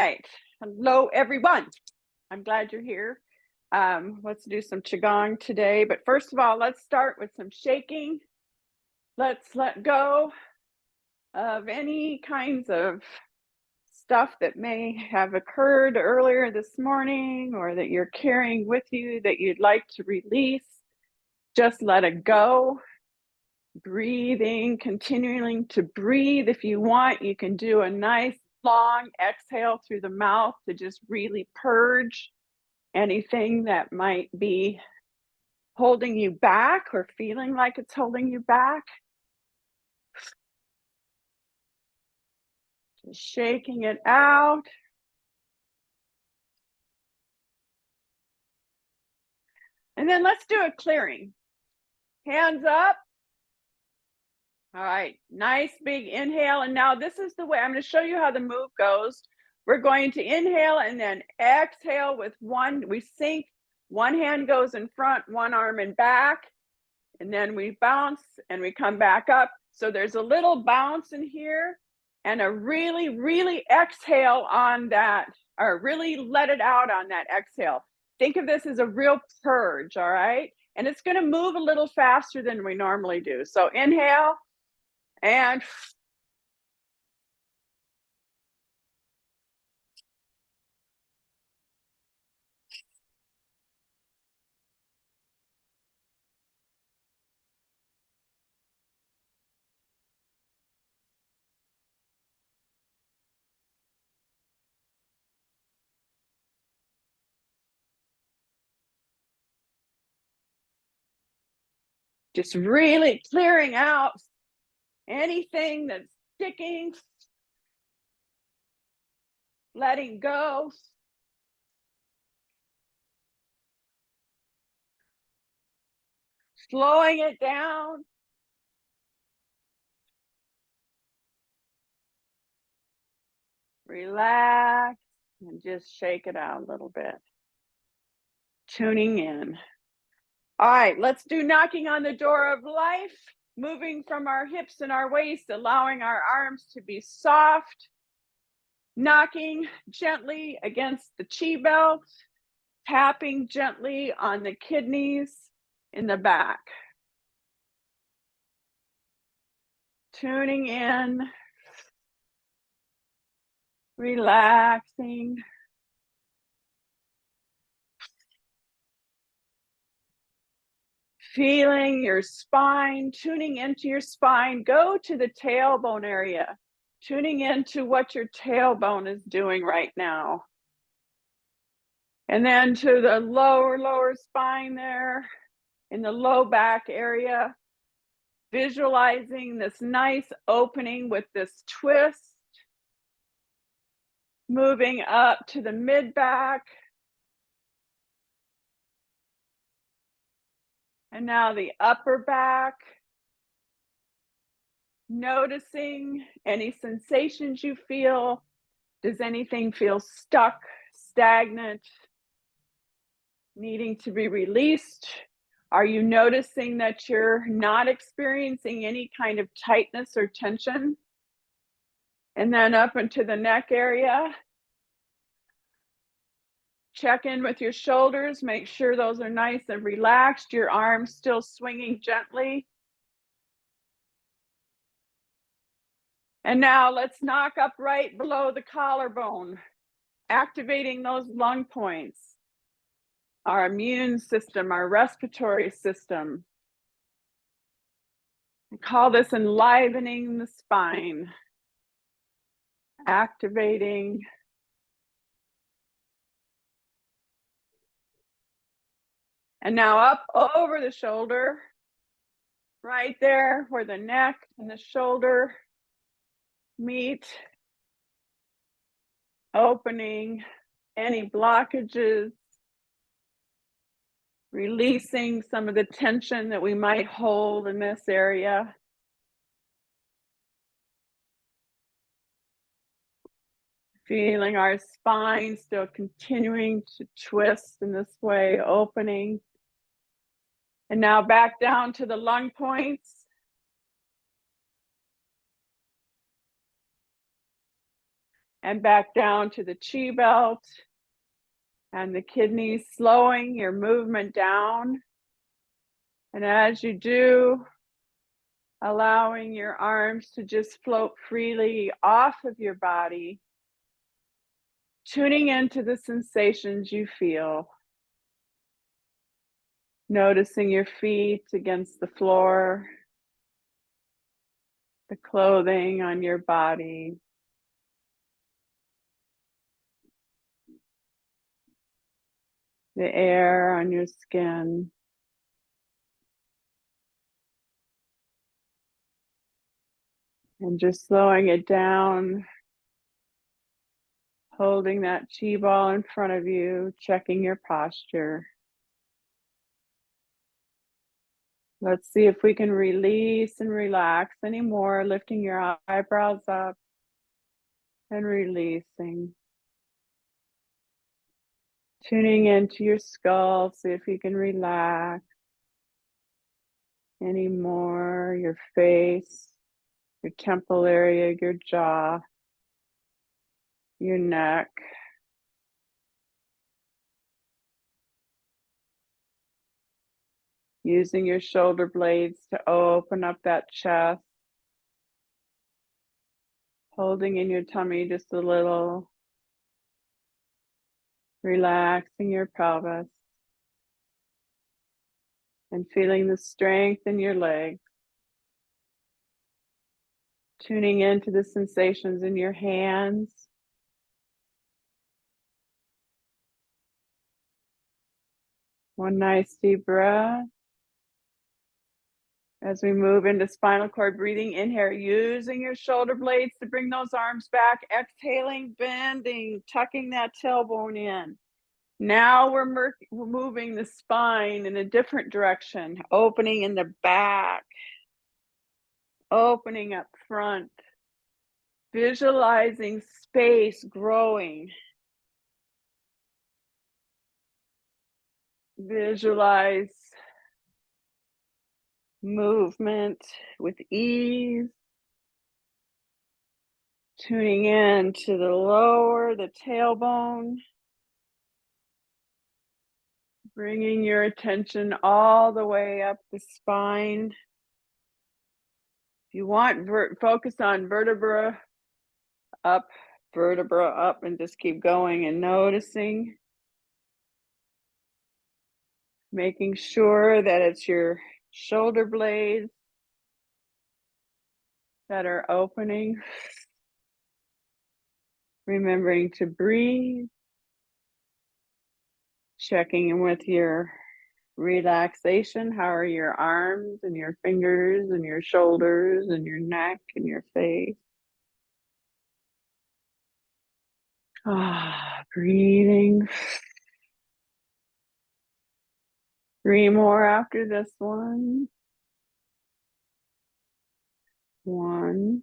Right. Hello, everyone. I'm glad you're here. Let's do some Qigong today. But first of all, let's start with some shaking. Let's let go of any kinds of stuff that may have occurred earlier this morning or that you're carrying with you that you'd like to release. Just let it go. Breathing, continuing to breathe. If you want, you can do a nice long exhale through the mouth to just really purge anything that might be holding you back or feeling like it's holding you back. Just shaking it out. And then let's do a clearing. Hands up. All right, nice big inhale. And now this is the way I'm going to show you how the move goes. We're going to inhale and then exhale with one. We sink. One hand goes in front, one arm in back. And then we bounce and we come back up. So there's a little bounce in here and a really, really exhale on that, or really let it out on that exhale. Think of this as a real purge, all right? And it's going to move a little faster than we normally do. So inhale and just really clearing out anything that's sticking, letting go. Slowing it down. Relax and just shake it out a little bit. Tuning in. All right, let's do knocking on the door of life, moving from our hips and our waist, allowing our arms to be soft, knocking gently against the chi belt, tapping gently on the kidneys in the back. Tuning in, relaxing. Feeling your spine, tuning into your spine. Go to the tailbone area, tuning into what your tailbone is doing right now. And then to the lower spine there, in the low back area, visualizing this nice opening with this twist, moving up to the mid back. And now the upper back. Noticing any sensations you feel. Does anything feel stuck, stagnant, needing to be released? Are you noticing that you're not experiencing any kind of tightness or tension? And then up into the neck area. Check in with your shoulders, make sure those are nice and relaxed, your arms still swinging gently. And now let's knock up right below the collarbone, activating those lung points, our immune system, our respiratory system. We call this enlivening the spine, activating. And now up over the shoulder, right there where the neck and the shoulder meet, opening any blockages, releasing some of the tension that we might hold in this area. Feeling our spine still continuing to twist in this way, opening. And now back down to the lung points. and back down to the chi belt and the kidneys, slowing your movement down. And as you do, allowing your arms to just float freely off of your body, tuning into the sensations you feel. Noticing your feet against the floor, the clothing on your body. The air on your skin. And just slowing it down, holding that chi ball in front of you, checking your posture. Let's see if we can release and relax anymore, lifting your eyebrows up and releasing. Tuning into your skull, see if you can relax anymore, your face, your temple area, your jaw, your neck. Using your shoulder blades to open up that chest. Holding in your tummy just a little. Relaxing your pelvis. And feeling the strength in your legs. Tuning into the sensations in your hands. One nice deep breath. As we move into spinal cord breathing, inhale, using your shoulder blades to bring those arms back. Exhaling, bending, tucking that tailbone in. Now we're moving the spine in a different direction, opening in the back, opening up front, visualizing space growing. Visualize movement with ease. Tuning in to the lower, the tailbone. Bringing your attention all the way up the spine. If you want, focus on vertebra up, and just keep going and noticing. Making sure that it's your shoulder blades that are opening. Remembering to breathe. Checking in with your relaxation. How are your arms and your fingers and your shoulders and your neck and your face? Breathing. 3 more after this one. 1.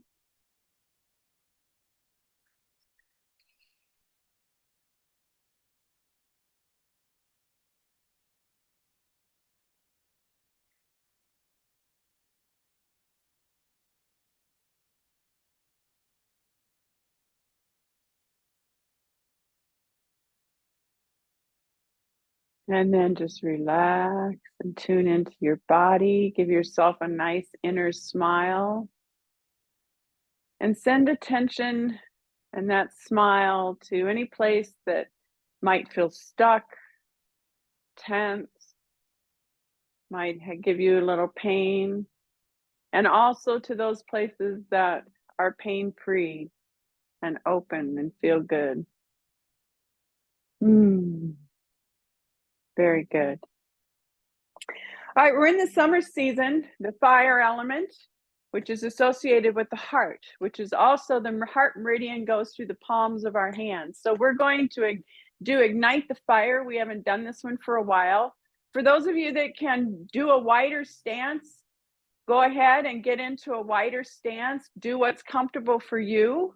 And then just relax and tune into your body. Give yourself a nice inner smile. And send attention and that smile to any place that might feel stuck, tense, might give you a little pain. And also to those places that are pain-free and open and feel good. Very good. All right, we're in the summer season, the fire element, which is associated with the heart, which is also the heart meridian goes through the palms of our hands. So we're going to do Ignite the Fire. We haven't done this one for a while. For those of you that can do a wider stance, go ahead and get into a wider stance. Do what's comfortable for you.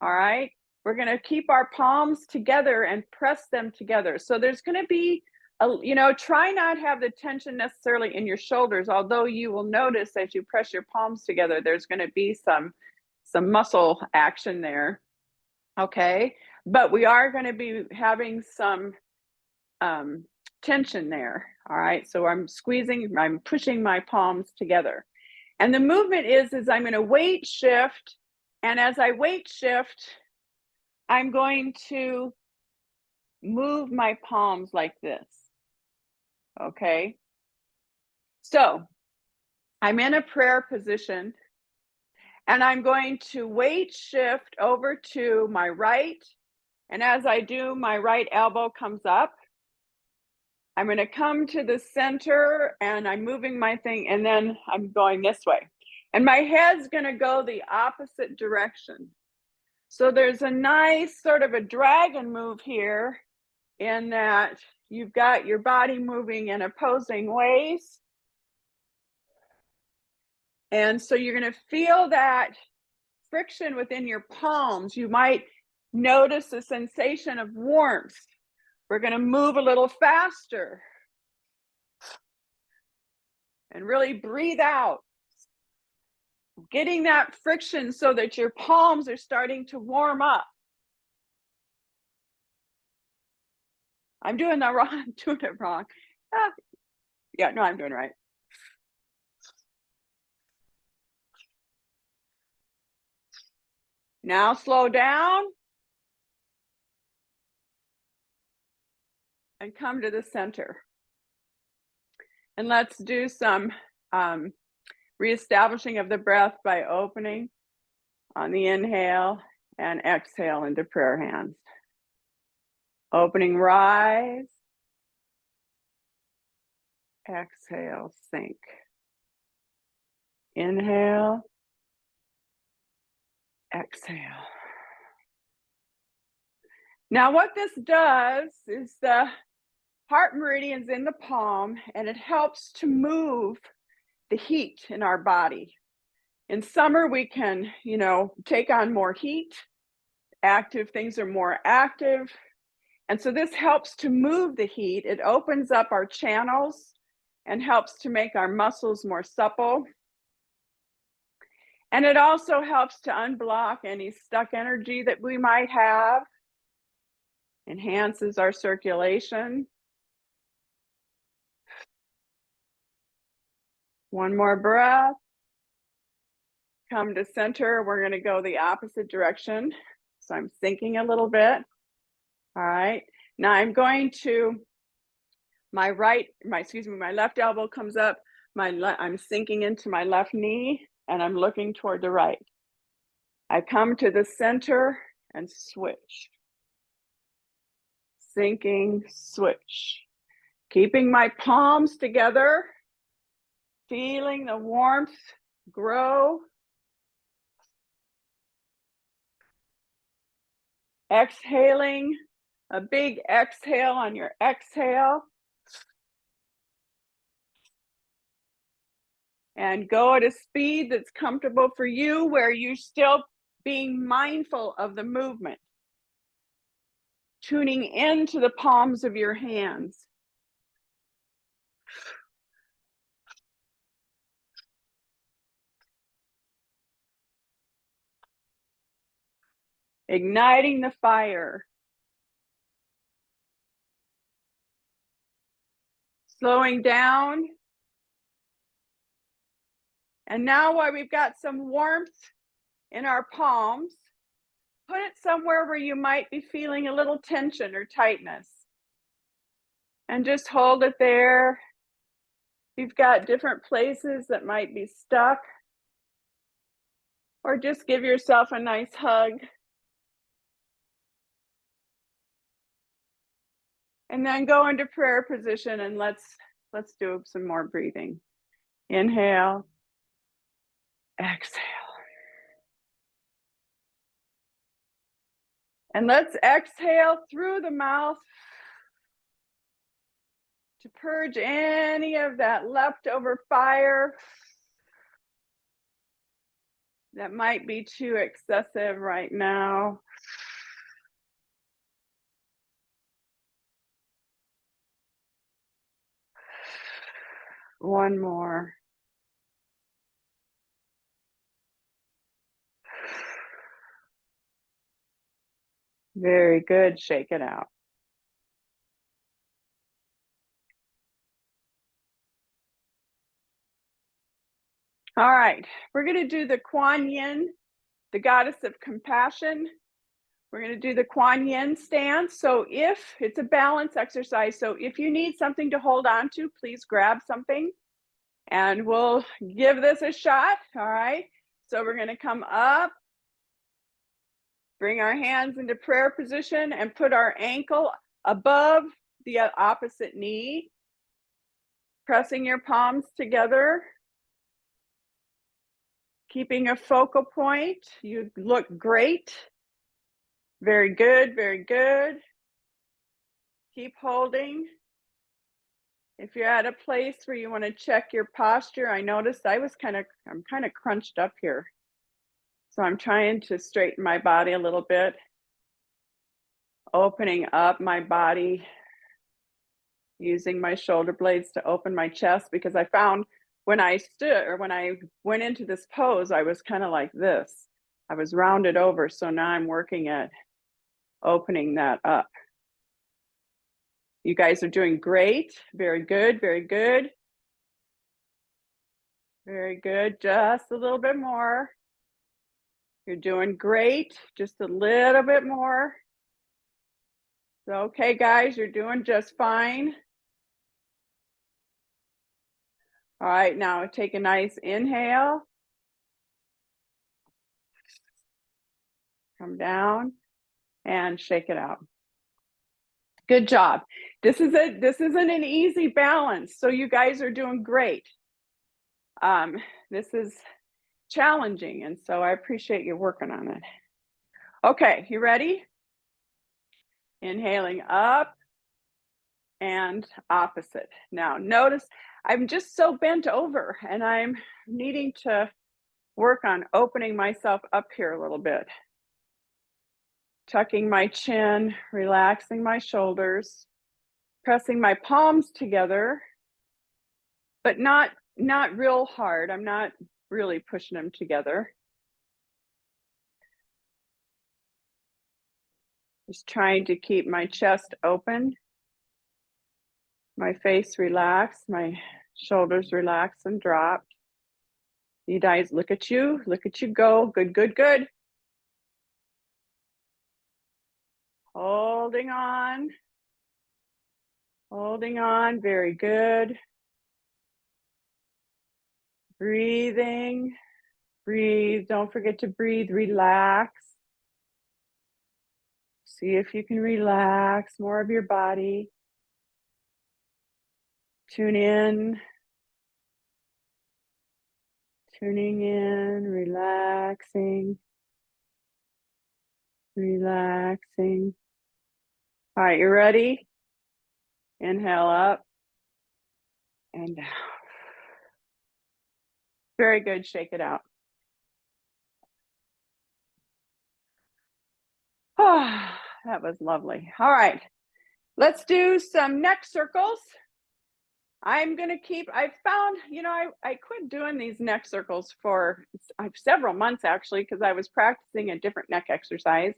All right. We're going to keep our palms together and press them together. So there's going to be try not have the tension necessarily in your shoulders, although you will notice as you press your palms together, there's going to be some muscle action there. Okay, but we are going to be having some tension there. All right, so I'm pushing my palms together. And the movement is I'm going to weight shift. And as I weight shift, I'm going to move my palms like this. Okay. So I'm in a prayer position and I'm going to weight shift over to my right. And as I do, my right elbow comes up. I'm going to come to the center and I'm moving my thing and then I'm going this way. And my head's going to go the opposite direction. So there's a nice sort of a dragon move here in that you've got your body moving in opposing ways. And so you're going to feel that friction within your palms. You might notice a sensation of warmth. We're going to move a little faster. And really breathe out. Getting that friction so that your palms are starting to warm up. I'm doing it wrong. Yeah, no, I'm doing it right. Now slow down. And come to the center. And let's do some reestablishing of the breath by opening on the inhale and exhale into prayer hands. Opening, rise. Exhale, sink. Inhale. Exhale. Now what this does is the heart meridian's in the palm and it helps to move the heat in our body. In summer, we can, take on more heat. Active things are more active. And so this helps to move the heat. It opens up our channels and helps to make our muscles more supple. And it also helps to unblock any stuck energy that we might have. Enhances our circulation. One more breath. Come to center. We're going to go the opposite direction. So I'm sinking a little bit. All right. Now I'm going to my left elbow comes up. I'm sinking into my left knee and I'm looking toward the right. I come to the center and switch. Sinking, switch. Keeping my palms together, feeling the warmth grow. Exhaling, a big exhale on your exhale. And go at a speed that's comfortable for you, where you're still being mindful of the movement. Tuning into the palms of your hands. Igniting the fire. Slowing down. And now while we've got some warmth in our palms, put it somewhere where you might be feeling a little tension or tightness. And just hold it there. You've got different places that might be stuck. Or just give yourself a nice hug. And then go into prayer position and let's do some more breathing. Inhale. Exhale. And let's exhale through the mouth to purge any of that leftover fire that might be too excessive right now. One more. Very good. Shake it out. All right, we're going to do the Kuan Yin, the goddess of compassion. We're going to do the Kuan Yin stance. So if it's a balance exercise, so if you need something to hold on to, please grab something and we'll give this a shot. All right, so we're going to come up, bring our hands into prayer position and put our ankle above the opposite knee, pressing your palms together. Keeping a focal point. You look great. Very good, very good. Keep holding. If you're at a place where you want to check your posture, I noticed I'm kind of crunched up here. So I'm trying to straighten my body a little bit. Opening up my body. Using my shoulder blades to open my chest because I found when I stood or when I went into this pose, I was kind of like this. I was rounded over. So now I'm working at opening that up. You guys are doing great. Very good. Very good. Very good. Just a little bit more. You're doing great. Just a little bit more. Okay, guys, you're doing just fine. All right, now take a nice inhale. Come down and shake it out. Good job. This isn't an easy balance, so you guys are doing great. This is challenging, and so I appreciate you working on it. Okay, you ready? Inhaling up and opposite. Now notice I'm just so bent over and I'm needing to work on opening myself up here a little bit. Tucking my chin, relaxing my shoulders, pressing my palms together, but not real hard. I'm not really pushing them together. Just trying to keep my chest open, my face relaxed, my shoulders relaxed and dropped. You guys, look at you go. Good, good, good. Holding on, very good. Breathing, breathe, don't forget to breathe, relax. See if you can relax more of your body. Tune in, tuning in, relaxing, relaxing. All right, you ready? Inhale up and down. Very good, shake it out. Oh, that was lovely. All right, let's do some neck circles. I'm going to keep, I found, I quit doing these neck circles for several months actually, because I was practicing a different neck exercise.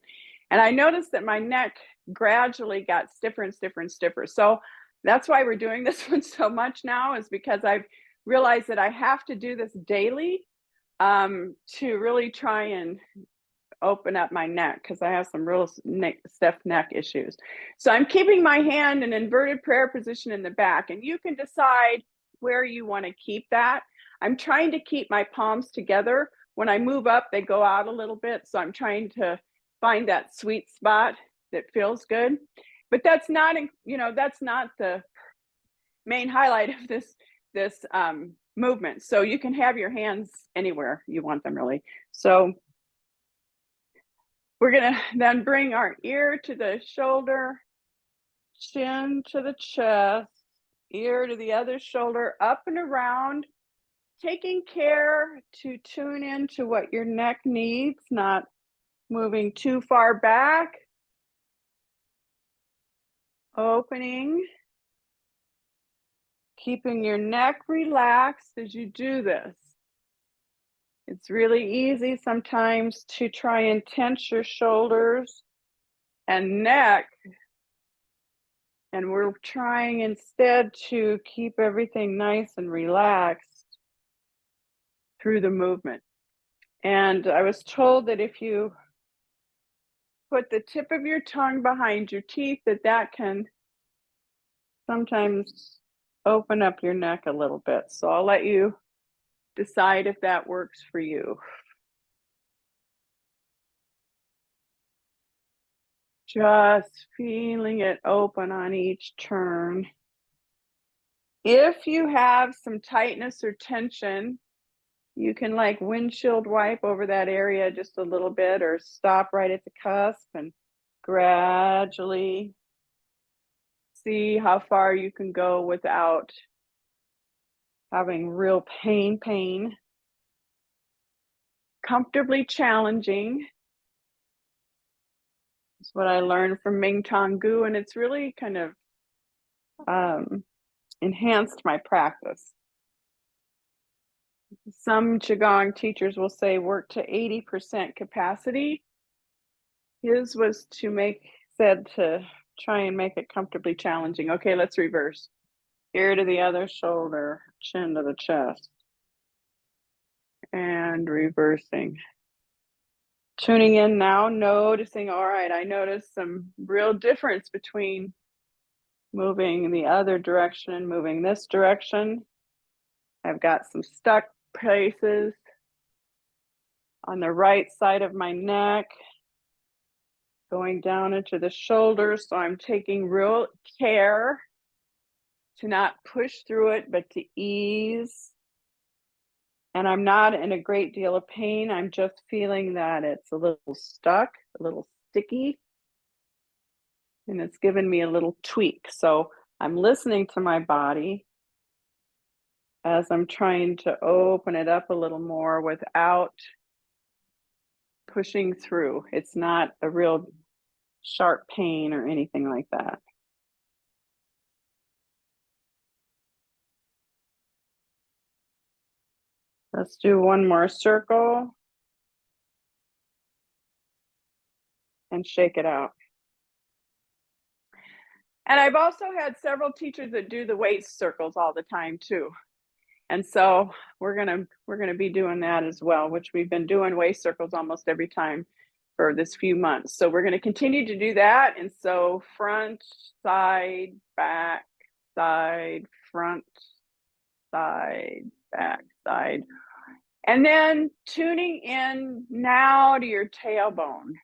And I noticed that my neck gradually got stiffer and stiffer and stiffer. So that's why we're doing this one so much now, is because I've realized that I have to do this daily to really try and open up my neck, because I have some real stiff neck issues. So I'm keeping my hand in inverted prayer position in the back, and you can decide where you want to keep that. I'm trying to keep my palms together. When I move up, they go out a little bit. So I'm trying to find that sweet spot that feels good. But that's not, that's not the main highlight of this movement. So you can have your hands anywhere you want them, really. So we're going to then bring our ear to the shoulder, chin to the chest, ear to the other shoulder, up and around, taking care to tune into what your neck needs, not moving too far back. Opening, keeping your neck relaxed as you do this. It's really easy sometimes to try and tense your shoulders and neck. And we're trying instead to keep everything nice and relaxed through the movement. And I was told that if you put the tip of your tongue behind your teeth, that can sometimes open up your neck a little bit. So I'll let you decide if that works for you. Just feeling it open on each turn. If you have some tightness or tension, you can like windshield wipe over that area just a little bit, or stop right at the cusp and gradually see how far you can go without having real pain. Comfortably challenging is what I learned from Ming Tong Gu, and it's really kind of enhanced my practice. Some Qigong teachers will say work to 80% capacity. His was said to try and make it comfortably challenging. Okay, let's reverse. Ear to the other shoulder, chin to the chest. And reversing. Tuning in now, noticing, all right, I noticed some real difference between moving in the other direction and moving this direction. I've got some stuck places on the right side of my neck, going down into the shoulders. So I'm taking real care to not push through it, but to ease. And I'm not in a great deal of pain. I'm just feeling that it's a little stuck, a little sticky. And it's given me a little tweak. So I'm listening to my body as I'm trying to open it up a little more without pushing through. It's not a real sharp pain or anything like that. Let's do one more circle and shake it out. And I've also had several teachers that do the waist circles all the time too. And so we're gonna be doing that as well, which we've been doing waist circles almost every time for this few months. So we're gonna continue to do that. And so front, side, back, side, front, side, back, side. And then tuning in now to your tailbone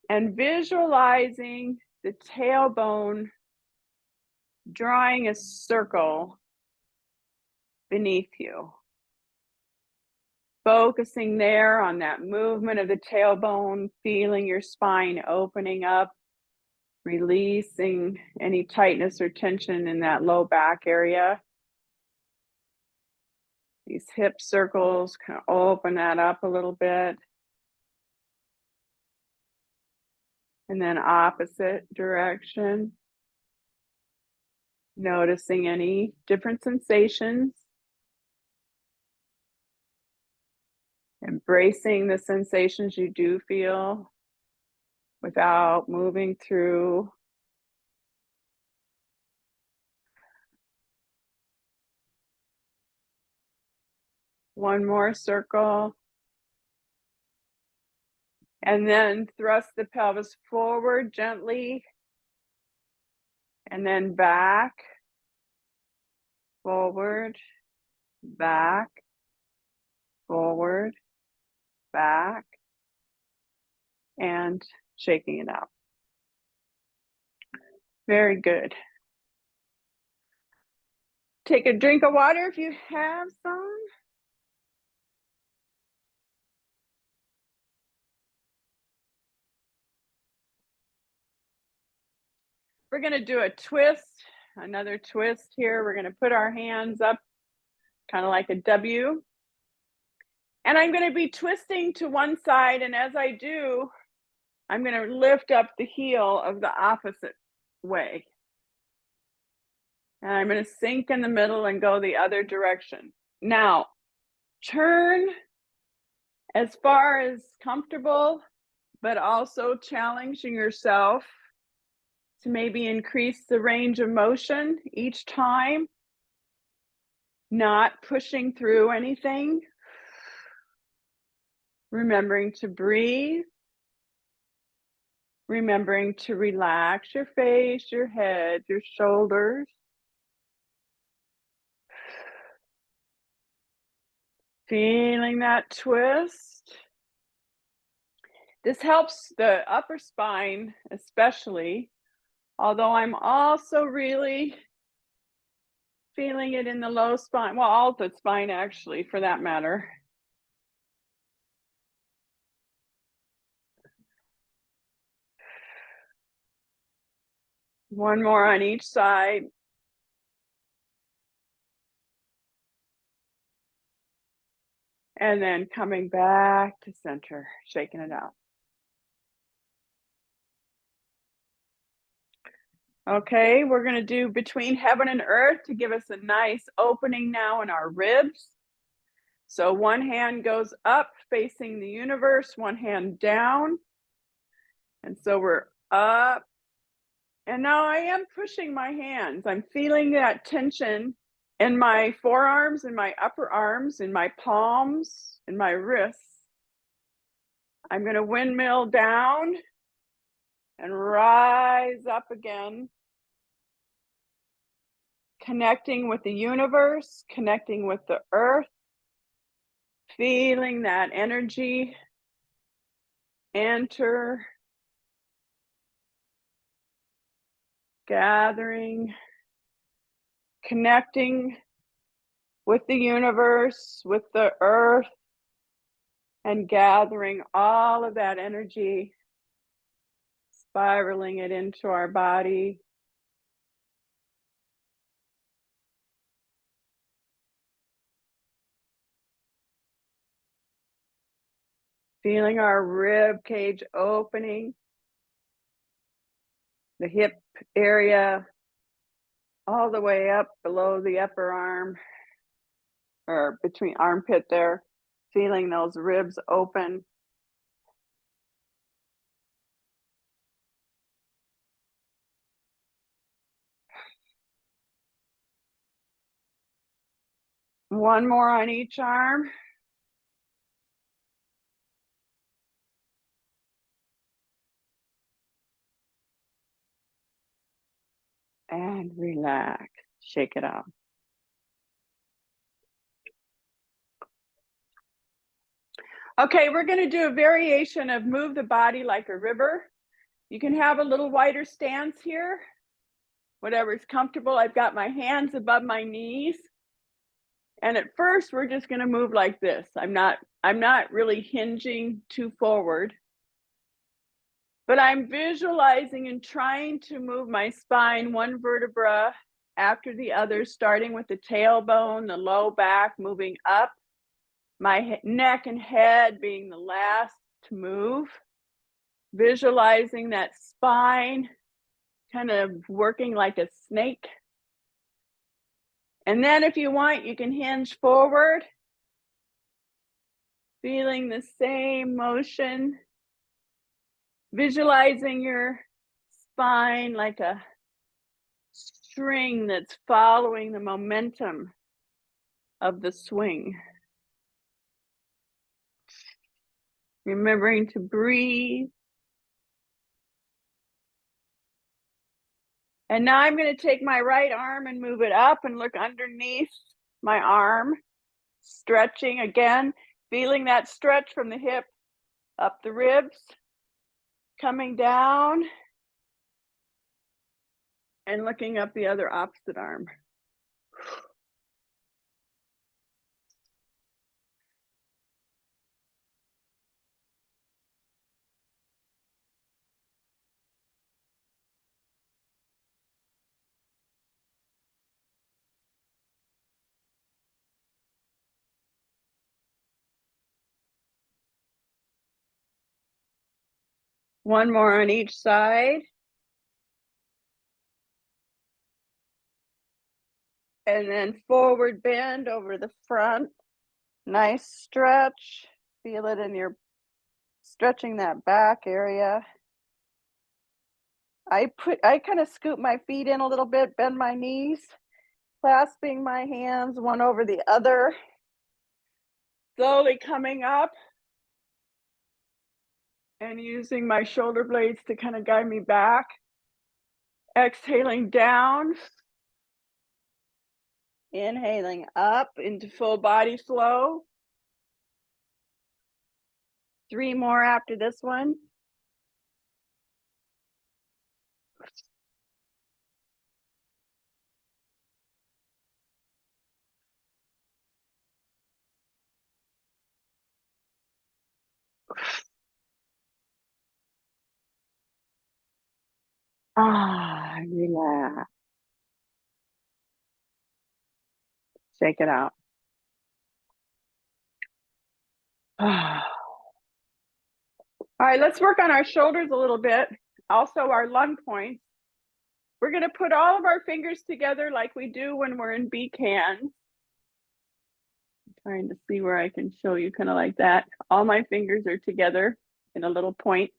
and visualizing the tailbone drawing a circle beneath you. Focusing there on that movement of the tailbone, feeling your spine opening up, releasing any tightness or tension in that low back area. These hip circles kind of open that up a little bit. And then opposite direction. Noticing any different sensations. Embracing the sensations you do feel without moving through. One more circle. And then thrust the pelvis forward gently. And then back, forward, back, forward, back, and shaking it out. Very good. Take a drink of water if you have some. We're going to do a twist, another twist here. We're going to put our hands up, kind of like a W. And I'm going to be twisting to one side. And as I do, I'm going to lift up the heel of the opposite way. And I'm going to sink in the middle and go the other direction. Now, turn as far as comfortable but also challenging yourself to maybe increase the range of motion each time, not pushing through anything, remembering to breathe, remembering to relax your face, your head, your shoulders. Feeling that twist. This helps the upper spine, especially, although I'm also really feeling it in the low spine, well, all the spine actually, for that matter. One more on each side. And then coming back to center, shaking it out. Okay, we're going to do between heaven and earth to give us a nice opening now in our ribs. So one hand goes up facing the universe, one hand down. And so we're up. And now I am pushing my hands. I'm feeling that tension in my forearms, in my upper arms, in my palms, in my wrists. I'm going to windmill down and rise up again, connecting with the universe, connecting with the earth, feeling that energy enter, gathering, connecting with the universe, with the earth, and gathering all of that energy, spiraling it into our body. Feeling our rib cage opening, the hip area, all the way up below the upper arm, or between armpit there, feeling those ribs open. One more on each arm. And relax, shake it out. Okay, we're going to do a variation of move the body like a river. You can have a little wider stance here, whatever's comfortable. I've got my hands above my knees. And at first, we're just going to move like this. I'm not really hinging too forward, but I'm visualizing and trying to move my spine one vertebra after the other, starting with the tailbone, the low back, moving up, my neck and head being the last to move, visualizing that spine kind of working like a snake. And then if you want, you can hinge forward, feeling the same motion, visualizing your spine like a string that's following the momentum of the swing. Remembering to breathe. And now I'm going to take my right arm and move it up and look underneath my arm, stretching again, feeling that stretch from the hip up the ribs, coming down and looking up the other opposite arm. One more on each side. And then forward bend over the front. Nice stretch. Feel it in your stretching that back area. I kind of scoop my feet in a little bit, bend my knees, clasping my hands one over the other, slowly coming up and using my shoulder blades to kind of guide me back. Exhaling down, inhaling up into full body flow. 3 more after this one. Relax. Shake it out. All right, let's work on our shoulders a little bit. Also our lung points. We're going to put all of our fingers together like we do when we're in beak hands. I'm trying to see where I can show you kind of like that. All my fingers are together in a little point.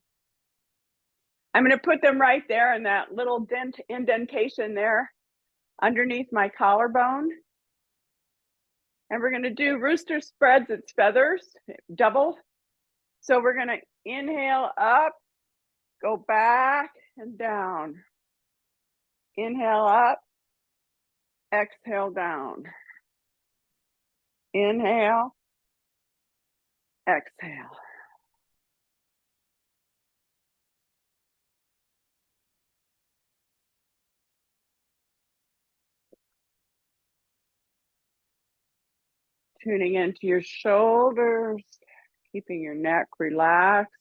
I'm going to put them right there in that little indentation there underneath my collarbone. And we're going to do Rooster Spreads its feathers, double. So we're going to inhale up, go back and down. Inhale up, exhale down. Inhale, exhale. Tuning into your shoulders, keeping your neck relaxed.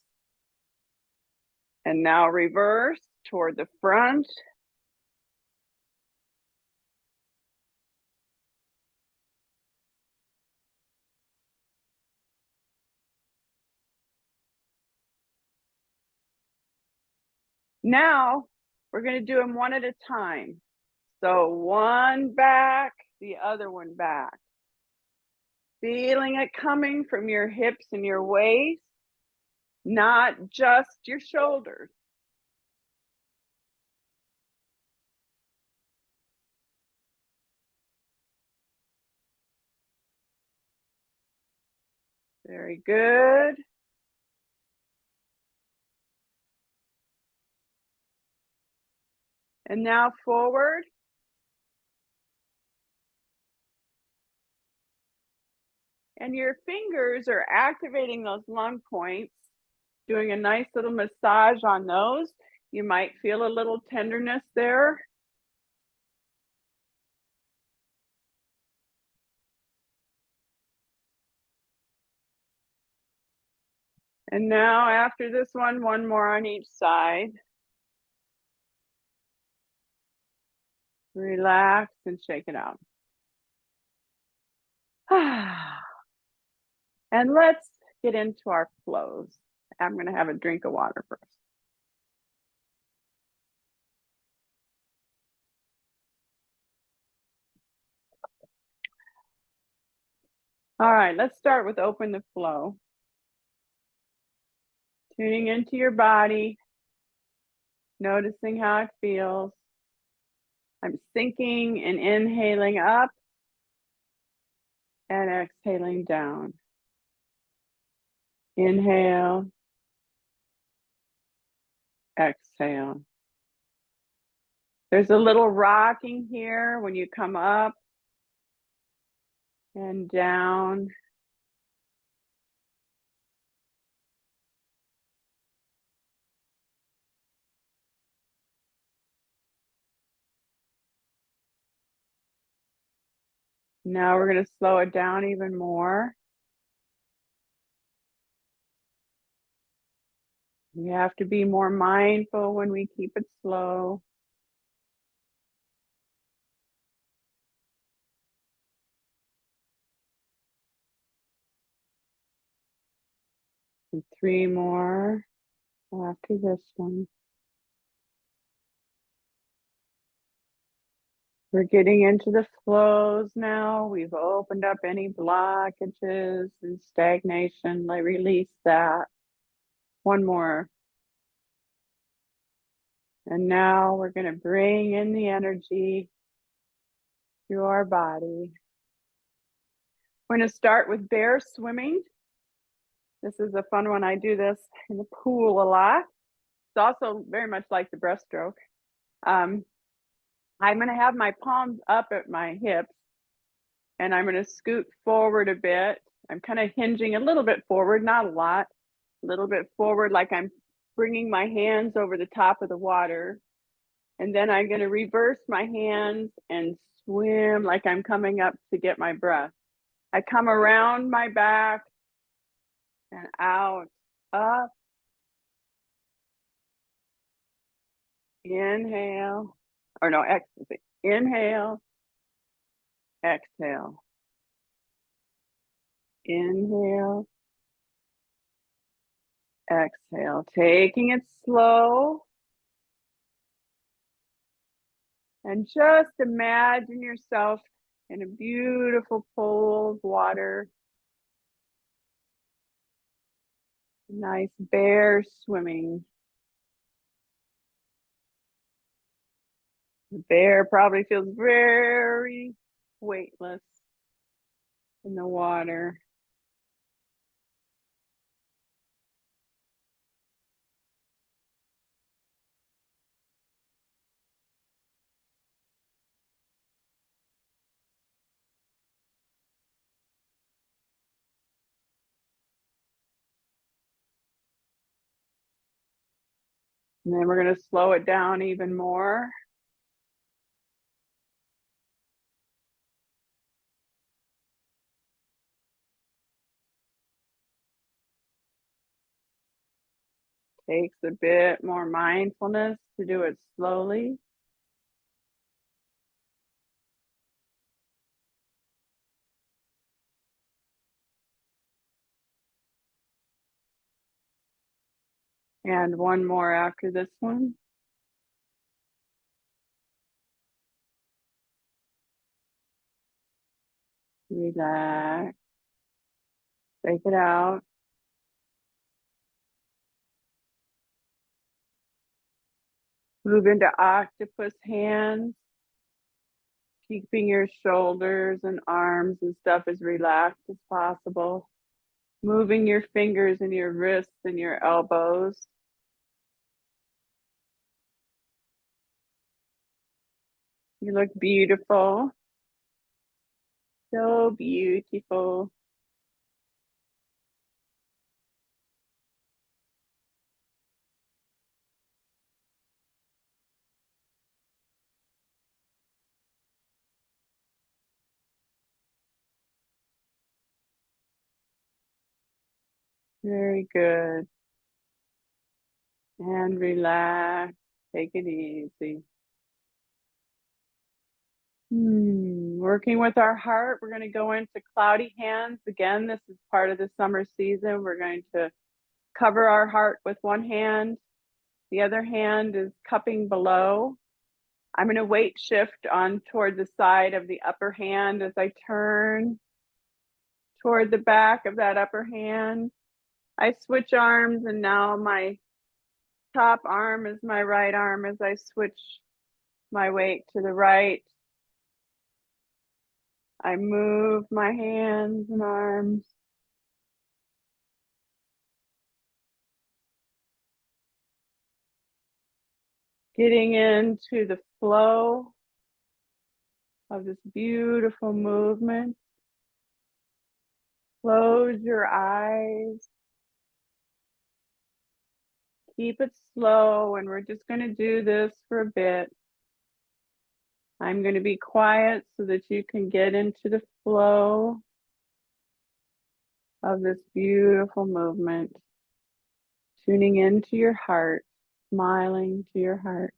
And now reverse toward the front. Now we're going to do them one at a time. So one back, the other one back. Feeling it coming from your hips and your waist, not just your shoulders. Very good. And now forward. And your fingers are activating those lung points, doing a nice little massage on those. You might feel a little tenderness there. And now after this one more on each side. Relax and shake it out. And let's get into our flows. I'm going to have a drink of water first. All right, let's start with open the flow. Tuning into your body, noticing how it feels. I'm sinking and inhaling up and exhaling down. Inhale, exhale. There's a little rocking here when you come up and down. Now we're going to slow it down even more. We have to be more mindful when we keep it slow. And 3 more after this one. We're getting into the flows now. We've opened up any blockages and stagnation. Release that. One more. And now we're going to bring in the energy through our body. We're going to start with bear swimming. This is a fun one. I do this in the pool a lot. It's also very much like the breaststroke. I'm going to have my palms up at my hips, and I'm going to scoot forward a bit. I'm kind of hinging a little bit forward, not a lot, a little bit forward, like I'm bringing my hands over the top of the water. And then I'm going to reverse my hands and swim like I'm coming up to get my breath. I come around my back and out, up, inhale, or no, exhale, inhale, exhale, inhale, exhale, taking it slow. And just imagine yourself in a beautiful pool of water. Nice bear swimming. The bear probably feels very weightless in the water. And then we're going to slow it down even more. Takes a bit more mindfulness to do it slowly. And one more after this one. Relax. Take it out. Move into octopus hands. Keeping your shoulders and arms and stuff as relaxed as possible. Moving your fingers and your wrists and your elbows. You look beautiful. So beautiful. Very good. And relax. Take it easy. Working with our heart, we're going to go into cloudy hands. Again, this is part of the summer season. We're going to cover our heart with one hand. The other hand is cupping below. I'm going to weight shift on toward the side of the upper hand as I turn toward the back of that upper hand. I switch arms, and now my top arm is my right arm as I switch my weight to the right. I move my hands and arms. Getting into the flow of this beautiful movement. Close your eyes. Keep it slow, and we're just going to do this for a bit. I'm going to be quiet so that you can get into the flow of this beautiful movement. Tuning into your heart, smiling to your heart.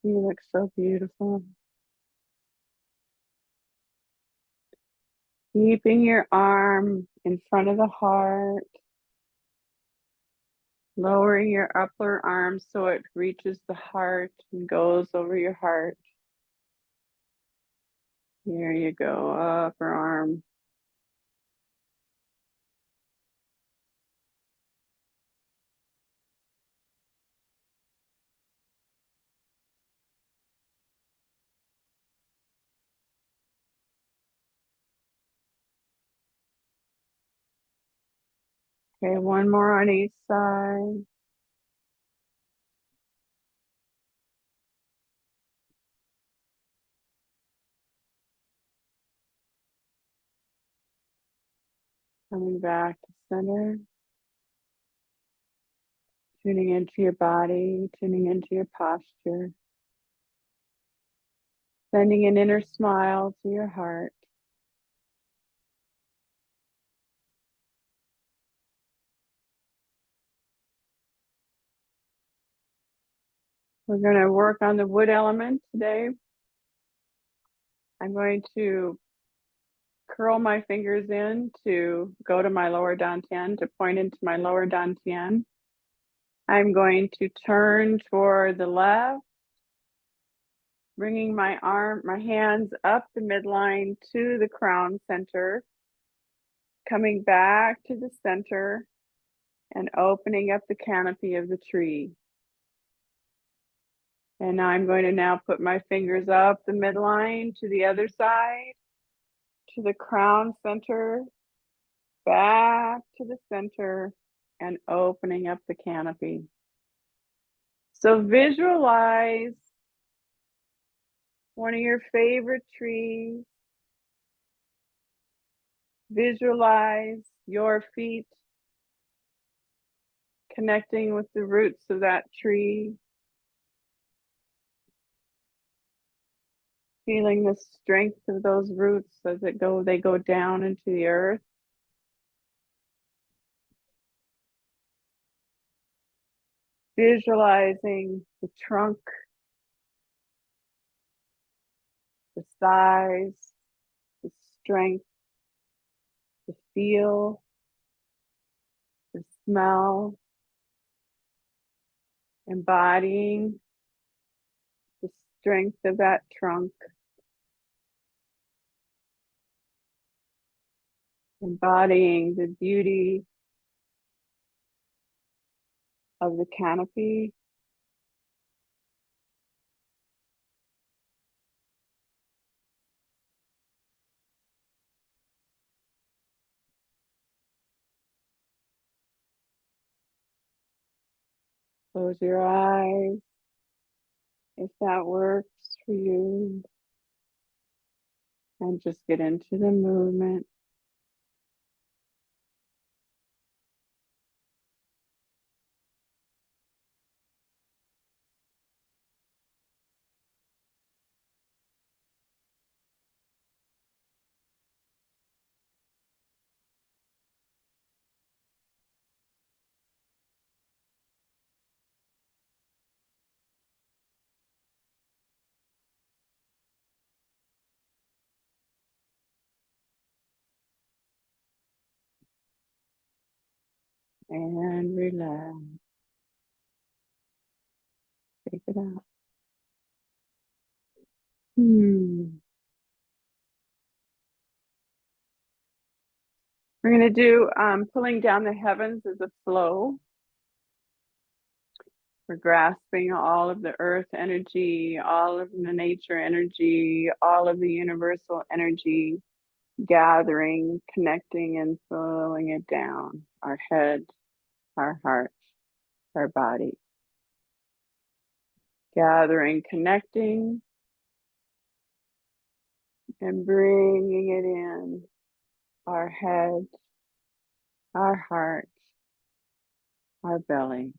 You look so beautiful. Keeping your arm in front of the heart. Lowering your upper arm so it reaches the heart and goes over your heart. There you go, upper arm. Okay, one more on each side. Coming back to center. Tuning into your body, tuning into your posture. Sending an inner smile to your heart. We're going to work on the wood element today. I'm going to curl my fingers in to go to my lower dantian, to point into my lower dantian. I'm going to turn toward the left, bringing my hands up the midline to the crown center, coming back to the center and opening up the canopy of the tree. And I'm going to now put my fingers up the midline to the other side, to the crown center, back to the center, and opening up the canopy. So visualize one of your favorite trees. Visualize your feet connecting with the roots of that tree. Feeling the strength of those roots as they go down into the earth. Visualizing the trunk, the size, the strength, the feel, the smell, embodying the strength of that trunk, embodying the beauty of the canopy. Close your eyes if that works for you. And just get into the movement. And relax. Take it out. We're going to do pulling down the heavens as a flow. We're grasping all of the earth energy, all of the nature energy, all of the universal energy, gathering, connecting, and flowing it down our head, our heart, our body. Gathering, connecting, and bringing it in our head, our heart, our belly.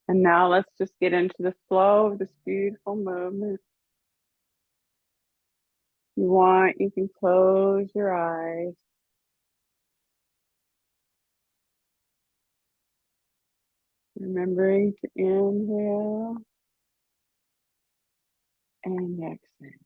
And now let's just get into the flow of this beautiful movement. If you want, you can close your eyes. Remembering to inhale And exhale.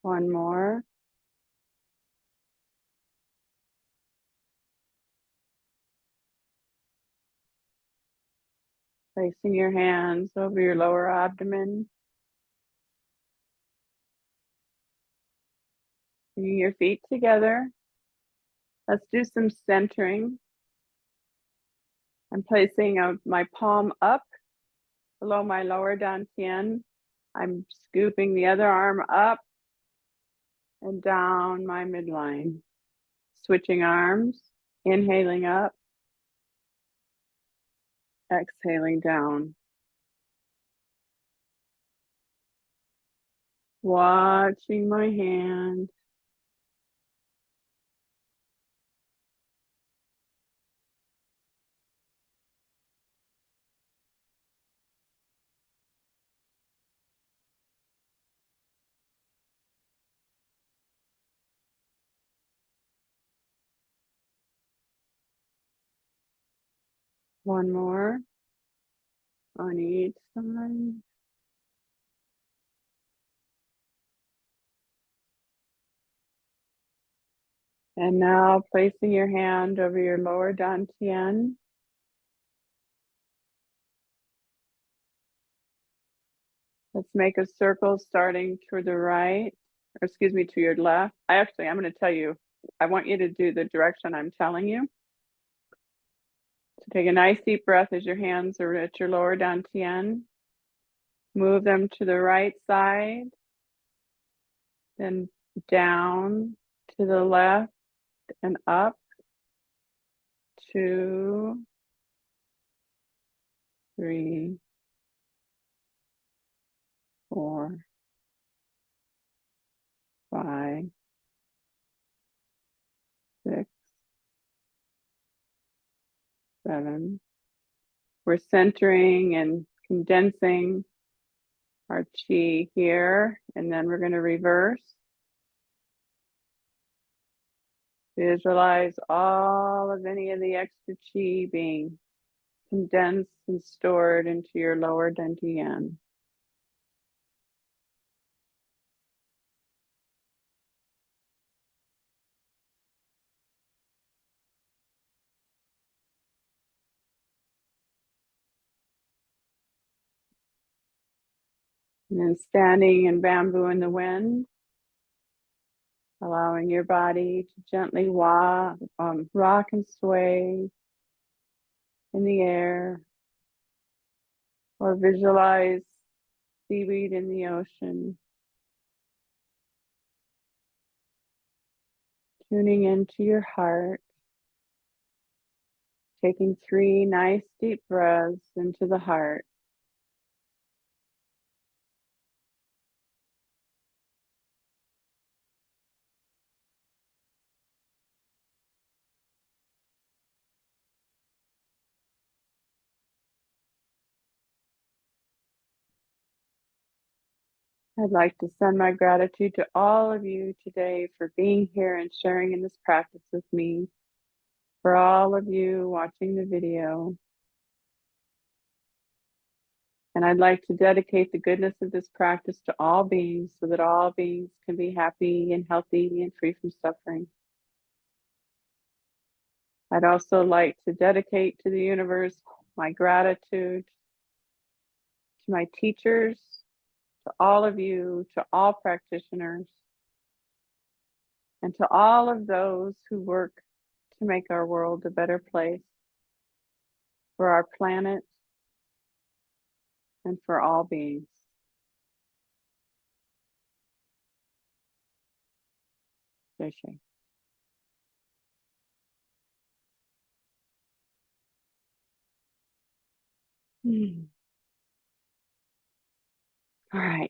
One more. Placing your hands over your lower abdomen. Bringing your feet together. Let's do some centering. I'm placing my palm up below my lower dantian. I'm scooping the other arm up and down my midline. Switching arms, inhaling up, exhaling down. Watching my hand. One more on each side. And now placing your hand over your lower dantian. Let's make a circle starting to the right, or excuse me, to your left. I'm going to tell you, I want you to do the direction I'm telling you. So take a nice deep breath as your hands are at your lower dantian. Move them to the right side, then down to the left and up. 2, 3, 4, 5, 6, 7. We're centering and condensing our chi here, and then we're going to reverse. Visualize all of any of the extra chi being condensed and stored into your lower dantian. And then standing in bamboo in the wind, allowing your body to gently rock and sway in the air, or visualize seaweed in the ocean. Tuning into your heart, taking 3 nice deep breaths into the heart. I'd like to send my gratitude to all of you today for being here and sharing in this practice with me, for all of you watching the video. And I'd like to dedicate the goodness of this practice to all beings so that all beings can be happy and healthy and free from suffering. I'd also like to dedicate to the universe my gratitude to my teachers, to all of you, to all practitioners, and to all of those who work to make our world a better place for our planet and for all beings. Shay. All right.